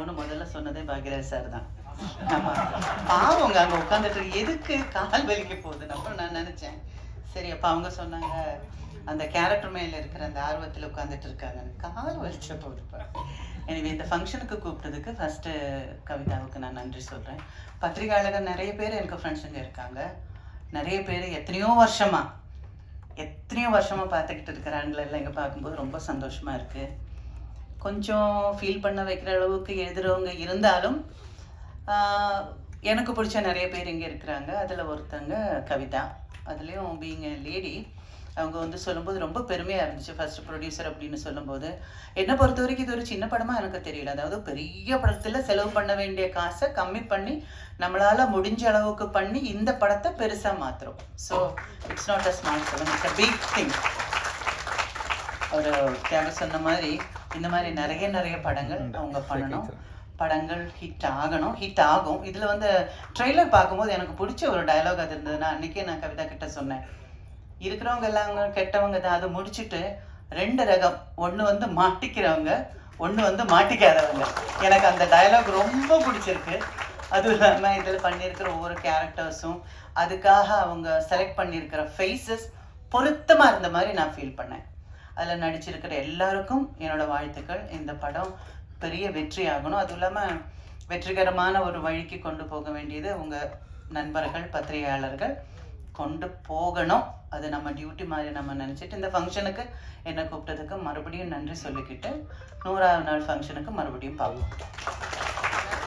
பாவம்னு முதல்ல சொன்னதே பாக்யராஜ் சார் தான். ஆமா, பாவங்க அங்கே உட்காந்துட்டு எதுக்கு கால் வலிக்க போகுதுன்னு அப்புறம் நான் நினச்சேன். சரி, அப்போ அவங்க சொன்னாங்க அந்த கேரக்டர் மேலே இருக்கிற அந்த ஆர்வத்தில் உட்காந்துட்டு இருக்காங்கன்னு. கால் வலிச்ச போகுதுப்பா. எனவே இந்த ஃபங்க்ஷனுக்கு கூப்பிட்டதுக்கு ஃபஸ்ட்டு கவிதாவுக்கு நான் நன்றி சொல்கிறேன். பத்திரிகையாளர்கள் நிறைய பேர் எனக்கு ஃப்ரெண்ட்ஸுங்க இருக்காங்க. நிறைய பேர் எத்தனையோ வருஷமாக பார்த்துக்கிட்டு இருக்கிறாங்களெல்லாம் இங்கே பார்க்கும்போது ரொம்ப சந்தோஷமாக இருக்குது. கொஞ்சம் ஃபீல் பண்ண வைக்கிற அளவுக்கு எழுதுகிறவங்க இருந்தாலும் எனக்கு பிடிச்ச நிறைய பேர் இங்கே இருக்கிறாங்க. அதில் ஒருத்தங்க கவிதா. அதுலேயும் பீயிங் எ லேடி, அவங்க வந்து சொல்லும்போது ரொம்ப பெருமையாக இருந்துச்சு. ஃபர்ஸ்ட் ப்ரொடியூசர் அப்படின்னு சொல்லும்போது என்னை பொறுத்த வரைக்கும் இது ஒரு சின்ன படமாக எனக்கு தெரியல. அதாவது பெரிய படத்தில் செலவு பண்ண வேண்டிய காசை கம்மி பண்ணி நம்மளால் முடிஞ்ச அளவுக்கு பண்ணி இந்த படத்தை பெருசாக மாற்றுறோம். So it's not a small film, it's a big thing. ஒரு தேவை சொன்ன மாதிரி இந்த மாதிரி நிறைய படங்கள் அவங்க பண்ணணும். படங்கள் ஹிட் ஆகும். இதில் வந்து ட்ரெய்லர் பார்க்கும்போது எனக்கு பிடிச்ச ஒரு டயலாக் அது இருந்ததுன்னா, அன்றைக்கே நான் கவிதா கிட்ட சொன்னேன், இருக்கிறவங்க எல்லாம் கெட்டவங்க தான், அதை முடிச்சுட்டு 2 ரகம், ஒன்று வந்து மாட்டிக்கிறவங்க, ஒன்று வந்து மாட்டிக்காதவங்க. எனக்கு அந்த டயலாக் ரொம்ப பிடிச்சிருக்கு. அதுவும் இல்லாமல் இதில் பண்ணியிருக்கிற ஒவ்வொரு கேரக்டர்ஸும் அதுக்காக அவங்க செலக்ட் பண்ணியிருக்கிற ஃபேஸஸ் பொருத்தமாக இருந்த மாதிரி நான் ஃபீல் பண்ணேன். அதில் நடிச்சிருக்கிற எல்லாருக்கும் என்னோட வாழ்த்துக்கள். இந்த படம் பெரிய வெற்றி ஆகணும். அதுவும் இல்லாமல் வெற்றிகரமான ஒரு வழிக்கு கொண்டு போக வேண்டியது உங்கள் நண்பர்கள், பத்திரிகையாளர்கள் கொண்டு போகணும். அது நம்ம டியூட்டி மாதிரி நம்ம நினச்சிட்டு இந்த ஃபங்க்ஷனுக்கு என்னை கூப்பிட்டதுக்கு மறுபடியும் நன்றி சொல்லிக்கிட்டு 100ஆவது நாள் ஃபங்க்ஷனுக்கு மறுபடியும் பார்ப்போம்.